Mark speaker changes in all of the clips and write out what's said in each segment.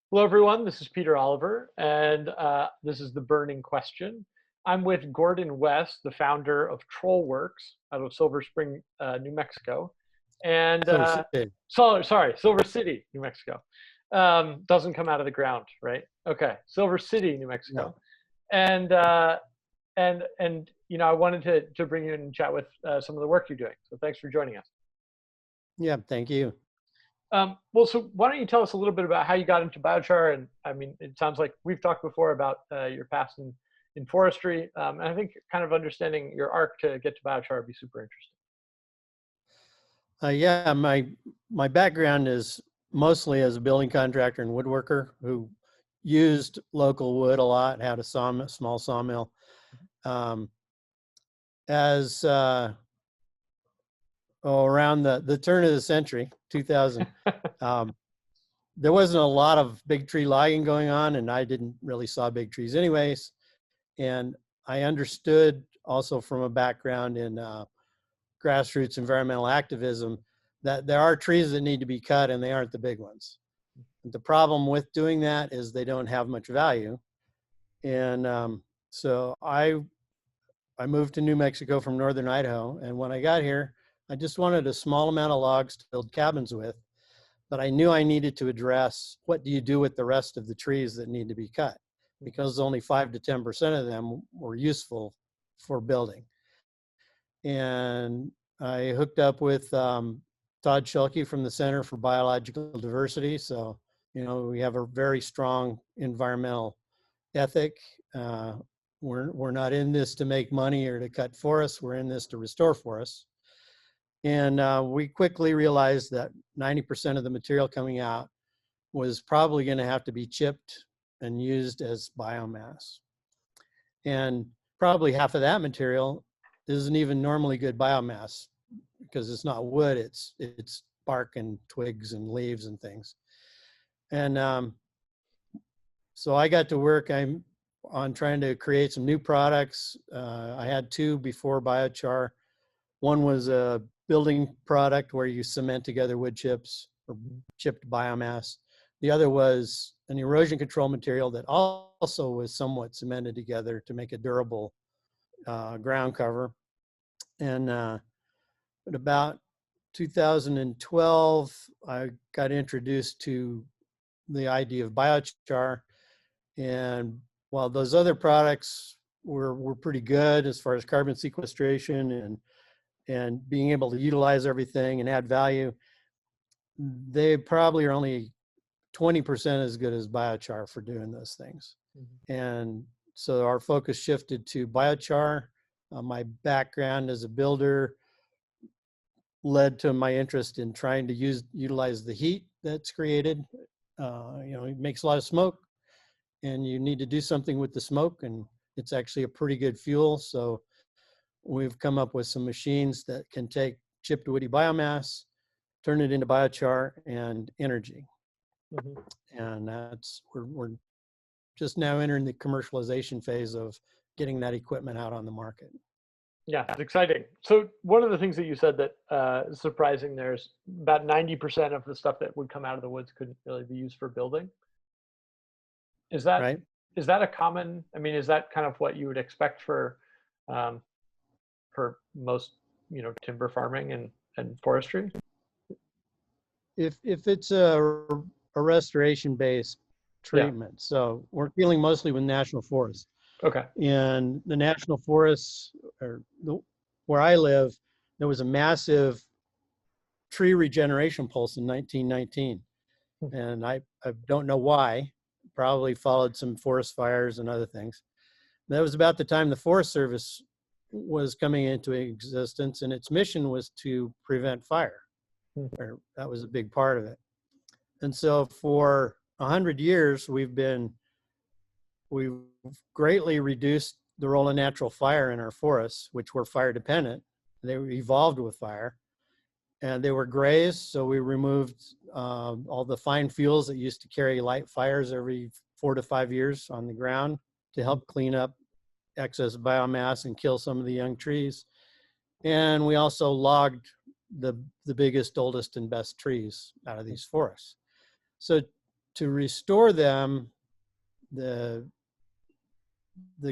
Speaker 1: Hello, everyone. This is Peter Oliver, and this is The Burning Question. I'm with Gordon West, the founder of Trollworks out of Silver Spring, New Mexico. And
Speaker 2: Silver City.
Speaker 1: Silver City, New Mexico. Doesn't come out of the ground, right? Okay, Silver City, New Mexico.
Speaker 2: No.
Speaker 1: And I wanted to bring you in and chat with some of the work you're doing. So thanks for joining us.
Speaker 2: Yeah, thank you.
Speaker 1: Well, so why don't you tell us a little bit about how you got into biochar? And I mean, it sounds like we've talked before about your past in forestry. And I think kind of understanding your arc to get to biochar would be super interesting.
Speaker 2: Yeah, my background is mostly as a building contractor and woodworker who used local wood a lot, had a small sawmill. Around the turn of the century, 2000, there wasn't a lot of big tree logging going on, and I didn't really saw big trees anyways. And I understood also from a background in grassroots environmental activism that there are trees that need to be cut and they aren't the big ones. The problem with doing that is they don't have much value. And so I moved to New Mexico from northern Idaho, and when I got here, I just wanted a small amount of logs to build cabins with, but I knew I needed to address what do you do with the rest of the trees that need to be cut, because only 5 to 10% of them were useful for building. And I hooked up with Todd Schulke from the Center for Biological Diversity. So, we have a very strong environmental ethic. We're not in this to make money or to cut forests. We're in this to restore forests. And we quickly realized that 90% of the material coming out was probably going to have to be chipped and used as biomass. And probably half of that material isn't even normally good biomass because it's not wood, it's bark and twigs and leaves and things. And so I got to work on trying to create some new products. I had two before biochar. One was a building product where you cement together wood chips or chipped biomass. The other was an erosion control material that also was somewhat cemented together to make a durable ground cover. And at about 2012, I got introduced to the idea of biochar. And while those other products were pretty good as far as carbon sequestration and being able to utilize everything and add value, they probably are only 20% as good as biochar for doing those things. Mm-hmm. And so our focus shifted to biochar. My background as a builder led to my interest in trying to utilize the heat that's created. It makes a lot of smoke, and you need to do something with the smoke, and it's actually a pretty good fuel. So we've come up with some machines that can take chipped woody biomass, turn it into biochar and energy. Mm-hmm. And we're just now entering the commercialization phase of getting that equipment out on the market.
Speaker 1: Yeah, it's exciting. So one of the things that you said that is surprising, there's about 90% of the stuff that would come out of the woods couldn't really be used for building. Is that right? Is that a common, is that kind of what you would expect for most, timber farming and forestry?
Speaker 2: If it's a restoration-based treatment, yeah. So we're dealing mostly with national forests.
Speaker 1: Okay.
Speaker 2: And the national forests, where I live, there was a massive tree regeneration pulse in 1919. And I don't know why, probably followed some forest fires and other things. That was about the time the Forest Service was coming into existence, and its mission was to prevent fire. That was a big part of it. And so for 100 years, we've greatly reduced the role of natural fire in our forests, which were fire dependent. They evolved with fire, and they were grazed. So we removed all the fine fuels that used to carry light fires every 4 to 5 years on the ground to help clean up excess biomass and kill some of the young trees. And we also logged the biggest, oldest, and best trees out of these forests. So to restore them, the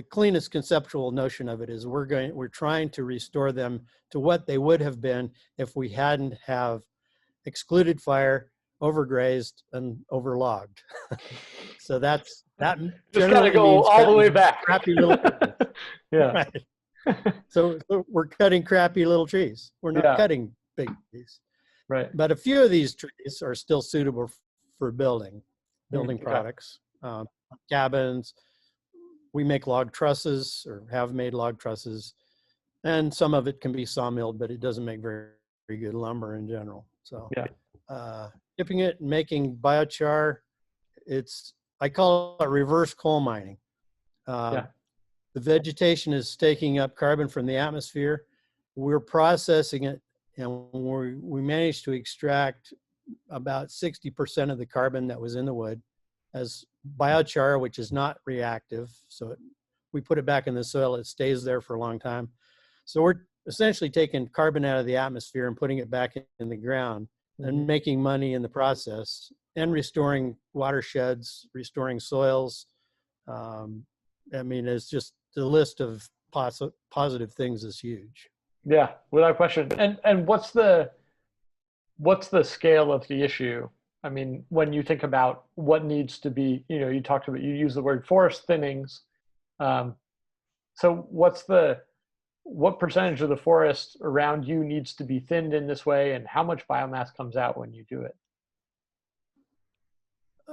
Speaker 2: cleanest conceptual notion of it is we're trying to restore them to what they would have been if we hadn't have excluded fire, overgrazed, and overlogged. So that
Speaker 1: just got to go all the way back.
Speaker 2: Crappy little trees.
Speaker 1: Yeah.
Speaker 2: Right. So we're cutting crappy little trees. We're not cutting big trees.
Speaker 1: Right.
Speaker 2: But a few of these trees are still suitable for building products, cabins. We make log trusses, or have made log trusses, and some of it can be sawmilled, but it doesn't make very, very good lumber in general. So dipping it and making biochar, I call it reverse coal mining. The vegetation is taking up carbon from the atmosphere. We're processing it, and we managed to extract about 60% of the carbon that was in the wood as biochar, which is not reactive. So we put it back in the soil, it stays there for a long time. So we're essentially taking carbon out of the atmosphere and putting it back in the ground and making money in the process, and restoring watersheds, restoring soils. I mean, it's just the list of positive things is huge.
Speaker 1: Yeah, without question. And what's the scale of the issue? I mean, when you think about what needs to be, you use the word forest thinnings. So what percentage of the forest around you needs to be thinned in this way, and how much biomass comes out when you do it?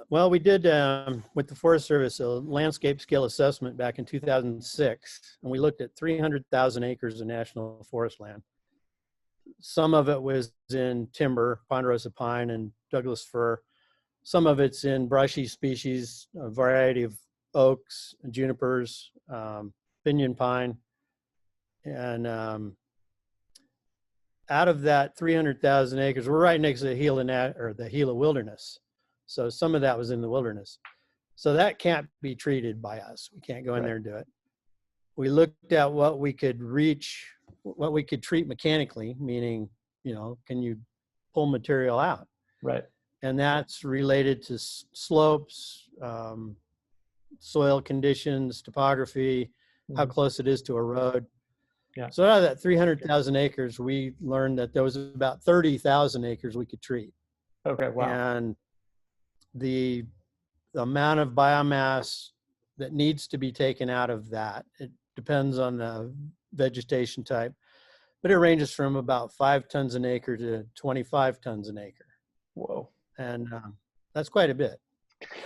Speaker 2: Well, we did, with the Forest Service, a landscape scale assessment back in 2006, and we looked at 300,000 acres of national forest land. Some of it was in timber, ponderosa pine and Douglas fir. Some of it's in brushy species, a variety of oaks, junipers, pinyon pine. And out of that 300,000 acres, we're right next to the Gila Wilderness. So some of that was in the wilderness. So that can't be treated by us. We can't go in there and do it. We looked at what we could treat mechanically, meaning, can you pull material out?
Speaker 1: Right.
Speaker 2: And that's related to slopes, soil conditions, topography, how close it is to a road. Yeah. So out of that 300,000 acres, we learned that there was about 30,000 acres we could treat.
Speaker 1: Okay, wow.
Speaker 2: And the amount of biomass that needs to be taken out of that, it depends on the vegetation type, but it ranges from about 5 tons an acre to 25 tons an acre.
Speaker 1: Whoa.
Speaker 2: And that's quite a bit.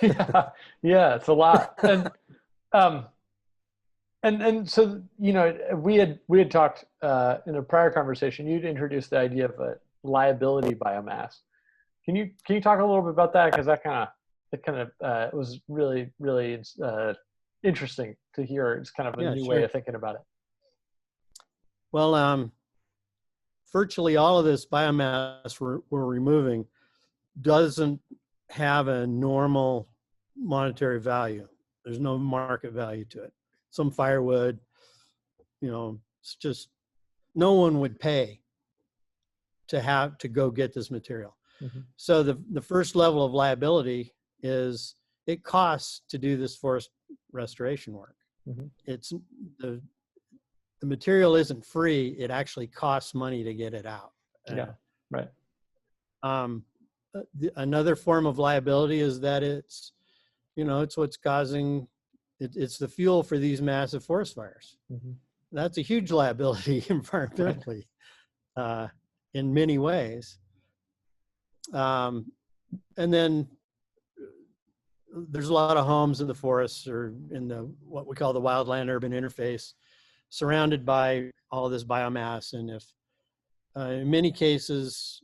Speaker 1: Yeah, it's a lot. And so, we had talked in a prior conversation, you'd introduced the idea of a liability biomass. Can you talk a little bit about that? Because that kind of was really, really interesting to hear. It's kind of a new way of thinking about it.
Speaker 2: Well, virtually all of this biomass we're removing doesn't have a normal monetary value. There's no market value to it. Some firewood, it's just, no one would pay to go get this material. So the first level of liability is it costs to do this forest restoration work. It's the material isn't free. It actually costs money to get it out.
Speaker 1: Yeah, right.
Speaker 2: Another form of liability is that it's what's causing, it's the fuel for these massive forest fires. That's a huge liability environmentally, in many ways. And then there's a lot of homes in the forests, or in what we call the wildland urban interface, surrounded by all this biomass. And if in many cases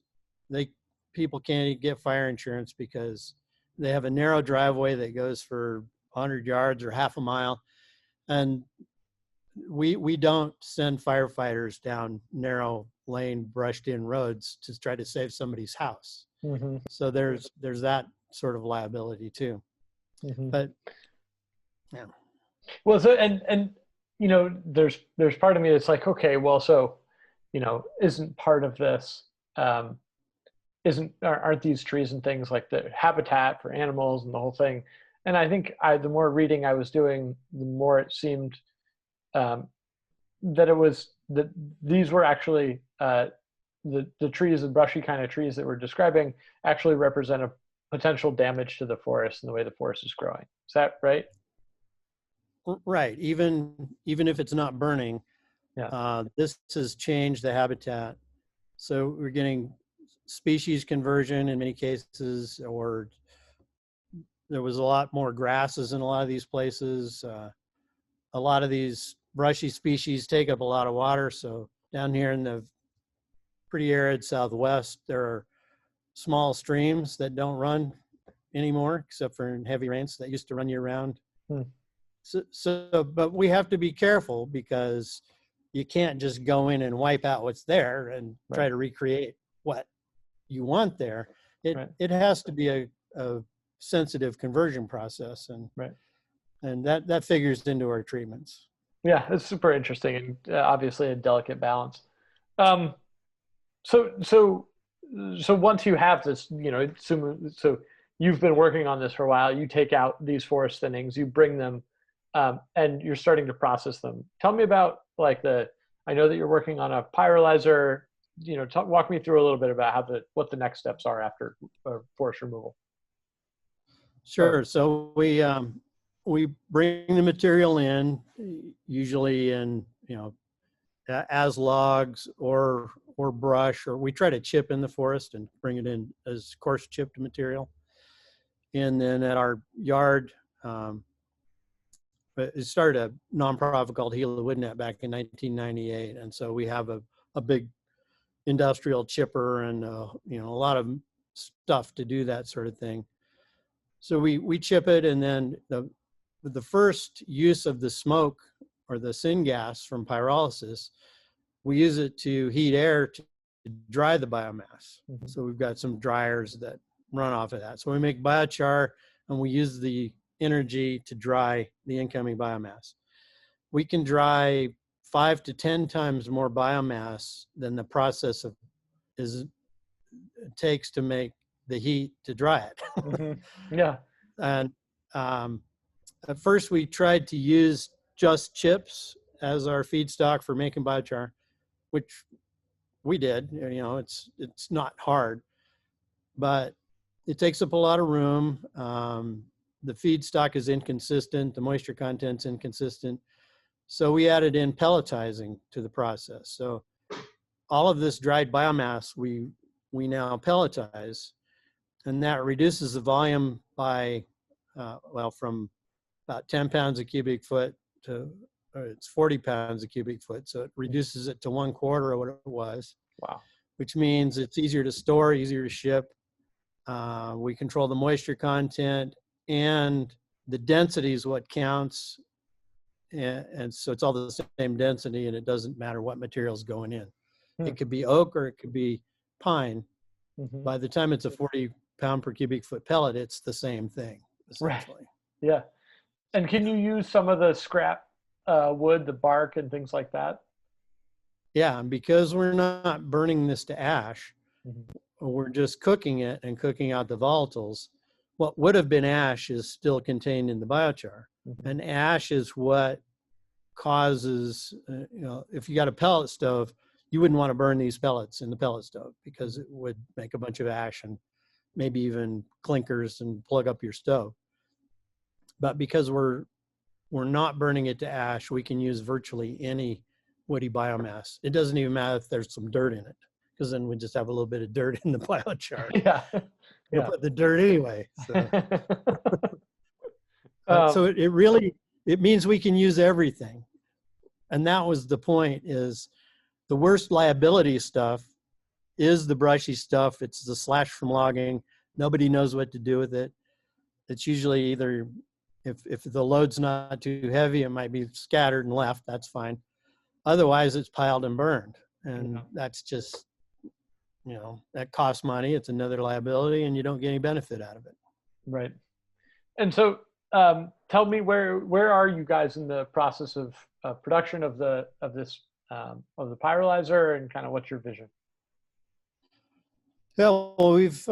Speaker 2: people can't get fire insurance because they have a narrow driveway that goes for 100 yards or half a mile, and we don't send firefighters down narrow lane brushed in roads to try to save somebody's house. So there's that sort of liability too. But yeah,
Speaker 1: well, so and there's part of me that's like, okay, well, so isn't part of this aren't these trees and things like the habitat for animals and the whole thing. And I think the more reading I was doing, the more it seemed um, that these were actually the trees and brushy kind of trees that we're describing actually represent a potential damage to the forest and the way the forest is growing. Is that right?
Speaker 2: Right. Even if it's not burning,
Speaker 1: Yeah.
Speaker 2: this has changed the habitat. So we're getting species conversion in many cases, or there was a lot more grasses in a lot of these places. A lot of these brushy species take up a lot of water. So down here in the pretty arid Southwest, there are small streams that don't run anymore, except for in heavy rains that used to run year round.
Speaker 1: Hmm.
Speaker 2: But we have to be careful because you can't just go in and wipe out what's there and try to recreate what you want there. It has to be a sensitive conversion process, and that figures into our treatments.
Speaker 1: Yeah, it's super interesting and obviously a delicate balance. Um, so once you have this, so you've been working on this for a while. You take out these forest thinnings, you bring them, and you're starting to process them. Tell me about like I know that you're working on a pyrolyzer. Walk me through a little bit about what the next steps are after forest removal.
Speaker 2: Sure. So we bring the material in, usually in as logs or brush, or we try to chip in the forest and bring it in as coarse chipped material. And then at our yard, it started a nonprofit called Gila Woodnet back in 1998, and so we have a big industrial chipper and a lot of stuff to do that sort of thing. So we chip it, and then the first use of the smoke or the syngas from pyrolysis, we use it to heat air to dry the biomass. Mm-hmm. So we've got some dryers that run off of that. So we make biochar, and we use the energy to dry the incoming biomass. We can dry 5 to 10 times more biomass than the process it takes to make the heat to dry it.
Speaker 1: Mm-hmm. Yeah.
Speaker 2: And at first we tried to use just chips as our feedstock for making biochar, which we did. It's not hard, but it takes up a lot of room. The feedstock is inconsistent. The moisture content's inconsistent. So we added in pelletizing to the process. So all of this dried biomass we now pelletize, and that reduces the volume by, from about 10 pounds a cubic foot to, it's 40 pounds a cubic foot. So it reduces it to 1/4 of what it was.
Speaker 1: Wow.
Speaker 2: Which means it's easier to store, easier to ship. We control the moisture content, and the density is what counts. And so it's all the same density, and it doesn't matter what material is going in. It could be oak or it could be pine. Mm-hmm. By the time it's a 40 pound per cubic foot pellet, it's the same thing, essentially.
Speaker 1: Right. Yeah. And can you use some of the scrap wood, the bark and things like that?
Speaker 2: Yeah, and because we're not burning this to ash, mm-hmm. we're just cooking it and cooking out the volatiles. What would have been ash is still contained in the biochar. Mm-hmm. And ash is what causes, if you got a pellet stove, you wouldn't want to burn these pellets in the pellet stove because it would make a bunch of ash and maybe even clinkers and plug up your stove. But because we're not burning it to ash, we can use virtually any woody biomass. It doesn't even matter if there's some dirt in it, because then we just have a little bit of dirt in the biochar.
Speaker 1: Yeah.
Speaker 2: We'll put the dirt anyway. So, it means we can use everything. And that was the point, is the worst liability stuff is the brushy stuff. It's the slash from logging. Nobody knows what to do with it. It's usually either, if the load's not too heavy, it might be scattered and left. That's fine. Otherwise, it's piled and burned. And that's just, that costs money. It's another liability, and you don't get any benefit out of it.
Speaker 1: Right. And so tell me, where are you guys in the process of production of the pyrolyzer, and kind of what's your vision?
Speaker 2: Yeah, well, we've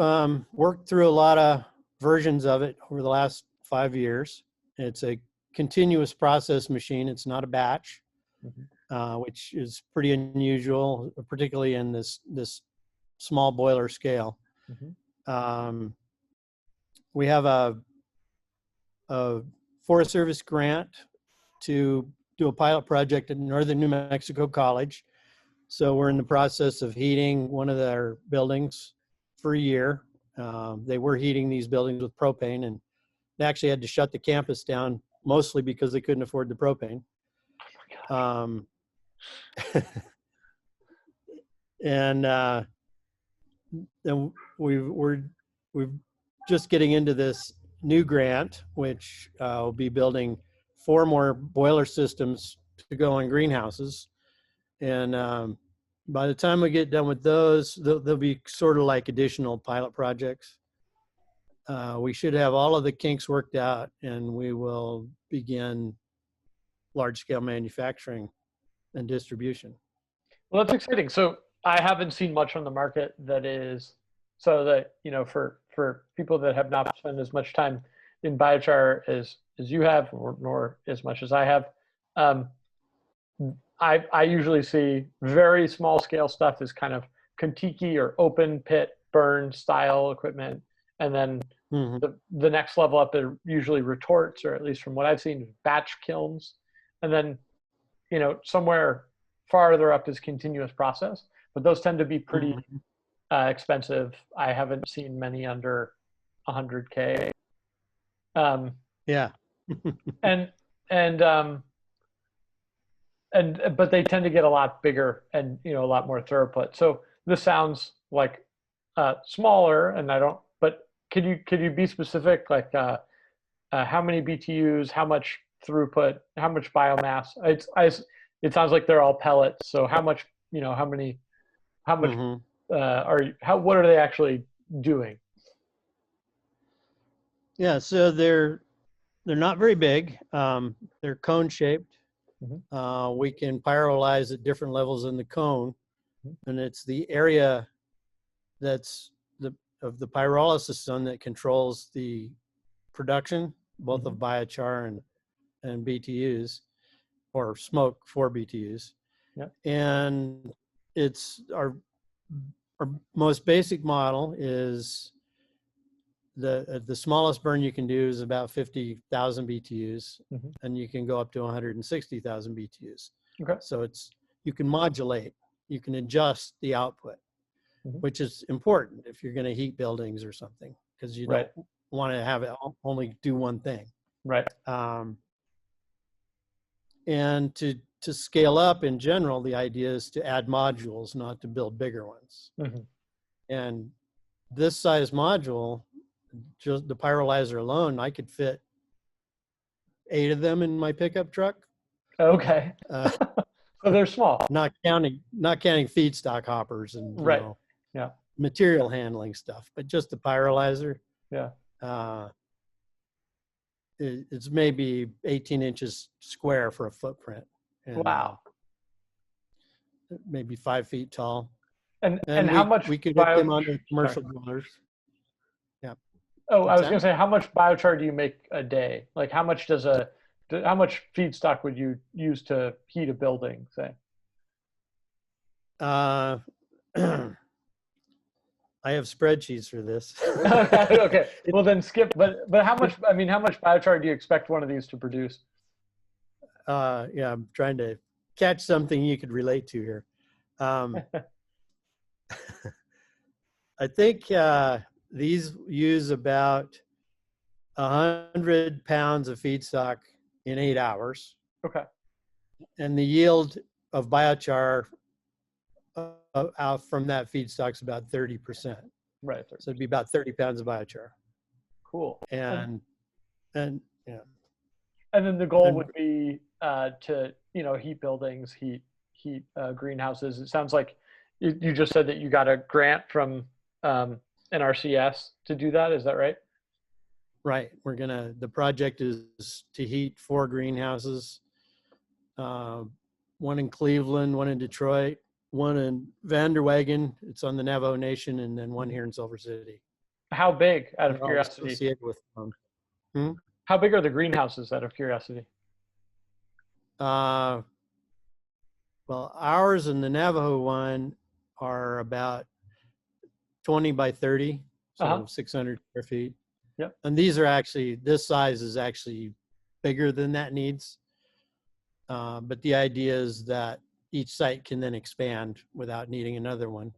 Speaker 2: worked through a lot of versions of it over the last 5 years. It's a continuous process machine. It's not a batch,
Speaker 1: Mhm.
Speaker 2: which is pretty unusual, particularly in this small boiler scale.
Speaker 1: Mhm.
Speaker 2: Um, we have a Forest Service grant to do a pilot project at Northern New Mexico College. So we're in the process of heating one of their buildings for a year. They were heating these buildings with propane, and they actually had to shut the campus down mostly because they couldn't afford the propane. Um, and then we're just getting into this new grant, which will be building 4 more boiler systems to go on greenhouses. And by the time we get done with those, they'll be sort of like additional pilot projects. We should have all of the kinks worked out, and we will begin large-scale manufacturing and distribution.
Speaker 1: Well, that's exciting. So I haven't seen much on the market that is so that, for people that have not spent as much time in biochar as you have, or nor as much as I have. Um, I usually see very small scale stuff as kind of Kentucky or open pit burn style equipment, and then
Speaker 2: Mm-hmm.
Speaker 1: the next level up are usually retorts, or at least from what I've seen, batch kilns, and then somewhere farther up is continuous process. But those tend to be pretty
Speaker 2: Mm-hmm.
Speaker 1: expensive. I haven't seen many under 100K, um,
Speaker 2: Yeah.
Speaker 1: and and but they tend to get a lot bigger and a lot more throughput. So this sounds like smaller, and I don't. But could you be specific, like how many BTUs, how much throughput, how much biomass? It sounds like they're all pellets. So how much, how much
Speaker 2: Mm-hmm.
Speaker 1: what are they actually doing?
Speaker 2: Yeah. So they're not very big. They're cone shaped.
Speaker 1: Mhm.
Speaker 2: We can pyrolyze at different levels in the cone,
Speaker 1: Mhm.
Speaker 2: and it's the area that's of the pyrolysis zone that controls the production, both of
Speaker 1: Mhm.
Speaker 2: biochar and BTUs, or smoke for BTUs.
Speaker 1: Yeah.
Speaker 2: And it's our most basic model is the smallest burn you can do is about 50,000 BTUs,
Speaker 1: Mhm.
Speaker 2: and you can go up to 160,000 BTUs.
Speaker 1: Okay.
Speaker 2: So you can modulate, you can adjust the output,
Speaker 1: Mhm.
Speaker 2: which is important if you're going to heat buildings or something, because you don't
Speaker 1: Right.
Speaker 2: want to have it only do one thing.
Speaker 1: Right.
Speaker 2: Um, and to scale up in general, the idea is to add modules, not to build bigger ones.
Speaker 1: Mhm.
Speaker 2: And this size module, just the pyrolyzer alone, I could fit 8 of them in my pickup truck.
Speaker 1: Okay.
Speaker 2: Uh,
Speaker 1: So they're small.
Speaker 2: not counting feedstock hoppers and
Speaker 1: Right. Yeah.
Speaker 2: material handling stuff, but just the pyrolyzer.
Speaker 1: Yeah.
Speaker 2: Uh, it's maybe 18 inches square for a footprint, and
Speaker 1: Wow.
Speaker 2: maybe 5 feet tall.
Speaker 1: And
Speaker 2: And
Speaker 1: how
Speaker 2: we
Speaker 1: much
Speaker 2: we could hook
Speaker 1: bio?
Speaker 2: them onto
Speaker 1: Sorry.
Speaker 2: commercial boilers. Yeah.
Speaker 1: Oh, I
Speaker 2: What's
Speaker 1: was gonna
Speaker 2: that?
Speaker 1: say, how much biochar do you make a day? Like, how much feedstock would you use to heat a building, say?
Speaker 2: Uh, I have spreadsheets for this.
Speaker 1: Okay, okay. Well, then skip. But how much? I mean, how much biochar do you expect one of these to produce?
Speaker 2: Yeah, I'm trying to catch something you could relate to here. Um, I think these use about 100 pounds of feedstock in 8 hours,
Speaker 1: Okay.
Speaker 2: and the yield of biochar out from that feedstock is about 30%.
Speaker 1: Right.
Speaker 2: So it'd be about 30 pounds of biochar,
Speaker 1: Cool.
Speaker 2: and and yeah,
Speaker 1: And then the goal
Speaker 2: and
Speaker 1: would be to heat buildings, heat greenhouses. It sounds like you just said that you got a grant from NRCS to do that. Is that right?
Speaker 2: right. The project is to heat 4 greenhouses, one in Cleveland, one in Detroit, one in Vanderwagen, it's on the Navajo Nation, and then one here in Silver City.
Speaker 1: How big, out of
Speaker 2: They're all
Speaker 1: curiosity?
Speaker 2: associated with
Speaker 1: How big are the greenhouses, out of curiosity?
Speaker 2: well, ours and the Navajo one are about 20 by 30, so 600 square feet.
Speaker 1: Yep.
Speaker 2: And these are actually, this size is actually bigger than that needs. But the idea is that each site can then expand without needing another one.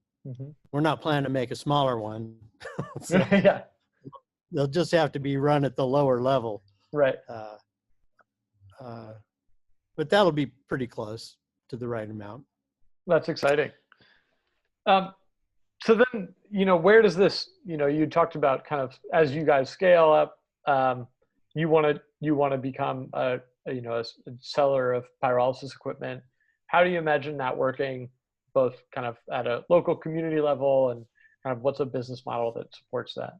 Speaker 2: We're not planning to make a smaller one. So
Speaker 1: Yeah.
Speaker 2: they'll just have to be run at the lower level.
Speaker 1: Right.
Speaker 2: But that'll be pretty close to the right amount.
Speaker 1: That's exciting. So then, where does this, you talked about kind of as you guys scale up, you want to become a seller of pyrolysis equipment. How do you imagine that working, both kind of at a local community level, and kind of what's a business model that supports that?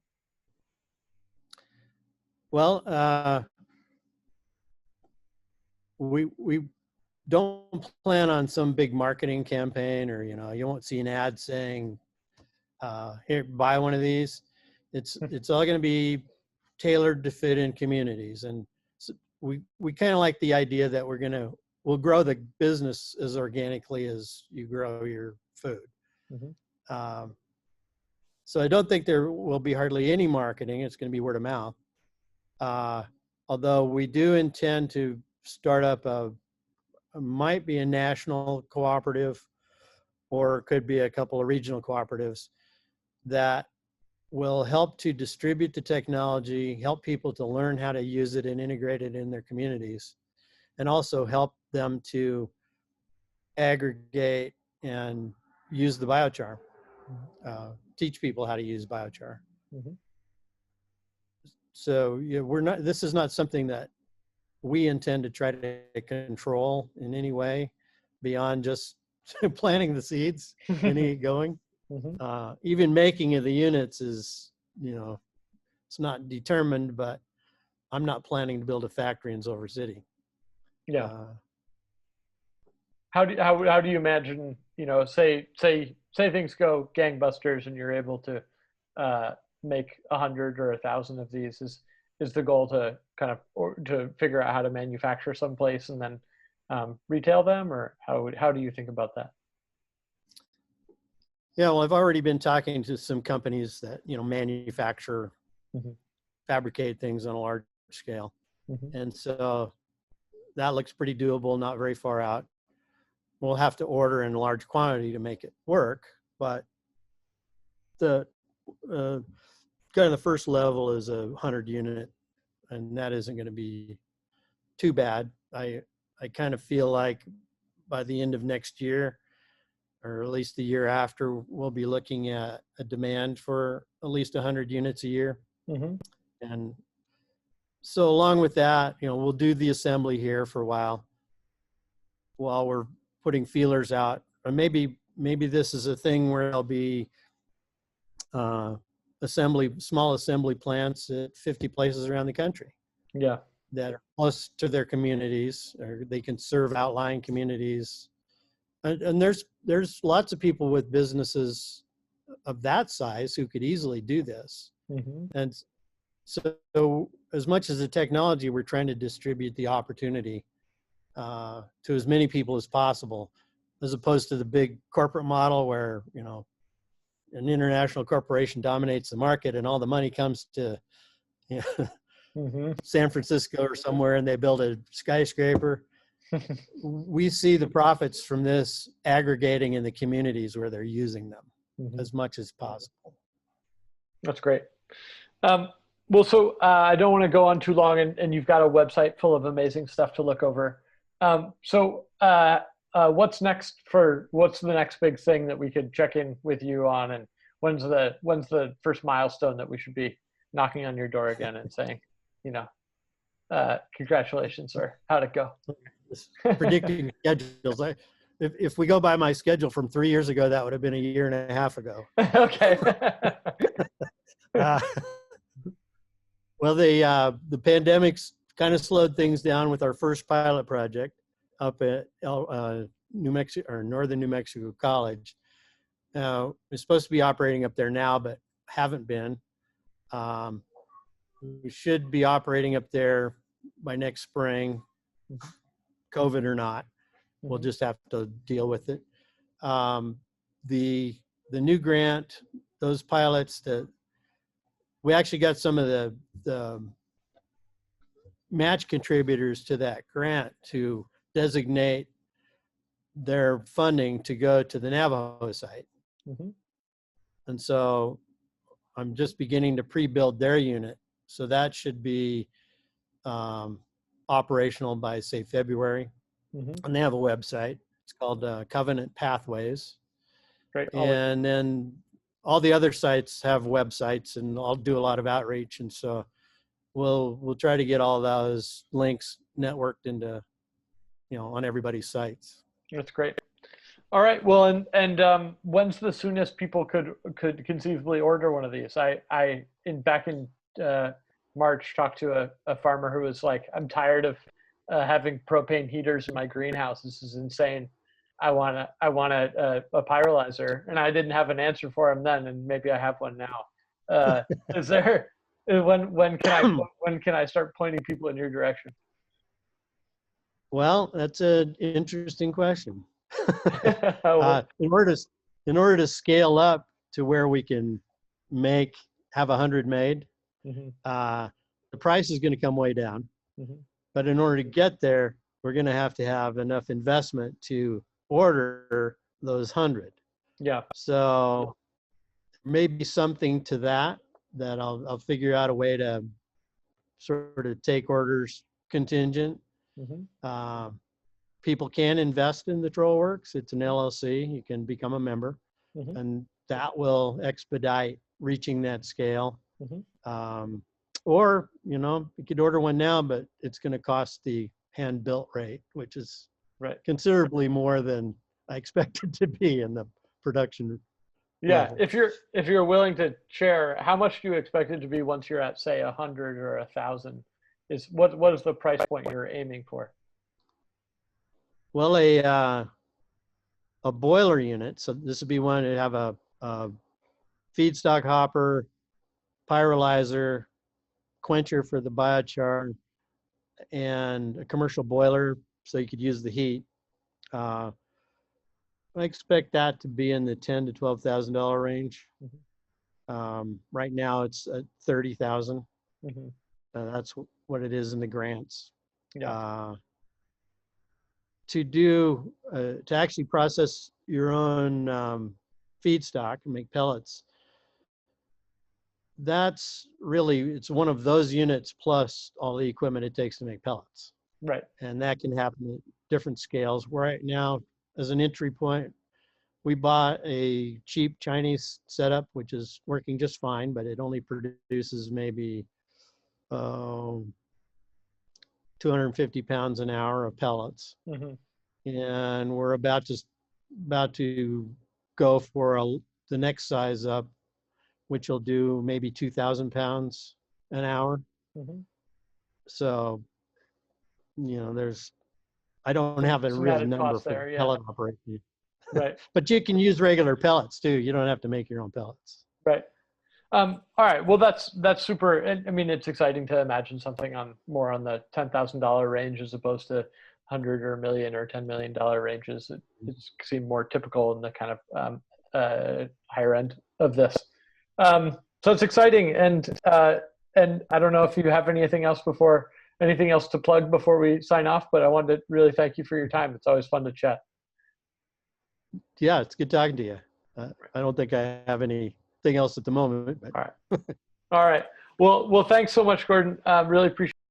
Speaker 2: Well, we don't plan on some big marketing campaign, or you won't see an ad saying, "Here, buy one of these." It's all going to be tailored to fit in communities, and so we kind of like the idea that we'll grow the business as organically as you grow your food. So I don't think there will be hardly any marketing. It's going to be word of mouth. Although we do intend to start up might be a national cooperative, or it could be a couple of regional cooperatives that will help to distribute the technology, help people to learn how to use it and integrate it in their communities, and also help them to aggregate and use the biochar, teach people how to use biochar. So this is not something that we intend to try to control in any way beyond just planting the seeds and get going. Even making of the units is, it's not determined, but I'm not planning to build a factory in Silver City.
Speaker 1: Yeah. How do you imagine, say things go gangbusters and you're able to make 100 or 1,000 of these? Is the goal to kind of to figure out how to manufacture someplace and then retail them, or how do you think about that?
Speaker 2: Yeah, well, I've already been talking to some companies that manufacture, fabricate things on a large scale, and so that looks pretty doable. Not very far out. We'll have to order in large quantity to make it work, but the kind of the first level is 100 unit, and that isn't going to be too bad. I kind of feel like by the end of next year, or at least the year after, we'll be looking at a demand for at least 100 units a year. And so along with that, we'll do the assembly here for a while we're putting feelers out. Or maybe this is a thing where there'll be small assembly plants at 50 places around the country.
Speaker 1: Yeah.
Speaker 2: That are close to their communities, or they can serve outlying communities. And there's lots of people with businesses of that size who could easily do this. And so as much as the technology, we're trying to distribute the opportunity to as many people as possible, as opposed to the big corporate model where, an international corporation dominates the market and all the money comes to San Francisco or somewhere and they build a skyscraper. We see the profits from this aggregating in the communities where they're using them as much as possible.
Speaker 1: That's great. Well, so I don't want to go on too long, and you've got a website full of amazing stuff to look over. So what's the next big thing that we could check in with you on, and when's the first milestone that we should be knocking on your door again and saying, congratulations, sir, how'd it go?
Speaker 2: Predicting schedules. If we go by my schedule from 3 years ago, that would have been a year and a half ago.
Speaker 1: Okay.
Speaker 2: Well, the pandemic's kind of slowed things down with our first pilot project up at New Mexico or Northern New Mexico College. We're supposed to be operating up there now, but haven't been. We should be operating up there by next spring, COVID or not. We'll just have to deal with it. The new grant, those pilots that we actually got some of the match contributors to that grant to designate their funding to go to the Navajo site. And so I'm just beginning to pre-build their unit. So that should be operational by, say, February. And they have a website. It's called Covenant Pathways.
Speaker 1: Great.
Speaker 2: And then all the other sites have websites, and I'll do a lot of outreach. And so we'll try to get all those links networked into, on everybody's sites.
Speaker 1: That's great. All right. Well, and when's the soonest people could conceivably order one of these? I back in March talked to a farmer who was like, I'm tired of having propane heaters in my greenhouse. This is insane. I want a pyrolyzer, and I didn't have an answer for him then, and maybe I have one now. Is there when can I start pointing people in your direction?
Speaker 2: Well, that's an interesting question. In order to scale up to where we can have 100 made, the price is going to come way down. But in order to get there, we're going to have enough investment to order those 100.
Speaker 1: Yeah.
Speaker 2: So maybe something to that I'll figure out a way to sort of take orders contingent. People can invest in the TrollWorks. It's an LLC. You can become a member, and that will expedite reaching that scale. Or, you could order one now, but it's going to cost the hand-built rate, which is considerably more than I expected to be in the production.
Speaker 1: Yeah,
Speaker 2: level.
Speaker 1: if you're willing to share, how much do you expect it to be once you're at, say, 100 or 1,000? What is the price point you're aiming for?
Speaker 2: Well, a boiler unit. So this would be one to have a feedstock hopper, pyrolyzer, quencher for the biochar, and a commercial boiler so you could use the heat. I expect that to be in the $10,000 to $12,000 range. Right now it's at $30,000. That's what it is in the grants.
Speaker 1: Yeah.
Speaker 2: To actually process your own feedstock and make pellets, it's one of those units plus all the equipment it takes to make pellets.
Speaker 1: Right.
Speaker 2: And that can happen at different scales. Right now, as an entry point, we bought a cheap Chinese setup, which is working just fine, but it only produces maybe 250 pounds an hour of pellets. And we're about to go for the next size up, which will do maybe 2,000 pounds an hour. So, I don't have a real number for pellet operation.
Speaker 1: Right.
Speaker 2: But you can use regular pellets too. You don't have to make your own pellets.
Speaker 1: Right. All right. Well, that's super. And I mean, it's exciting to imagine something more on the $10,000 range as opposed to 100 or $1 million or $10 million ranges. It seemed more typical in the kind of higher end of this. So it's exciting. And I don't know if you have anything else to plug before we sign off, but I wanted to really thank you for your time. It's always fun to chat.
Speaker 2: Yeah, it's good talking to you. I don't think I have anything else at the moment. But.
Speaker 1: All right. All right. Well, thanks so much, Gordon. Really appreciate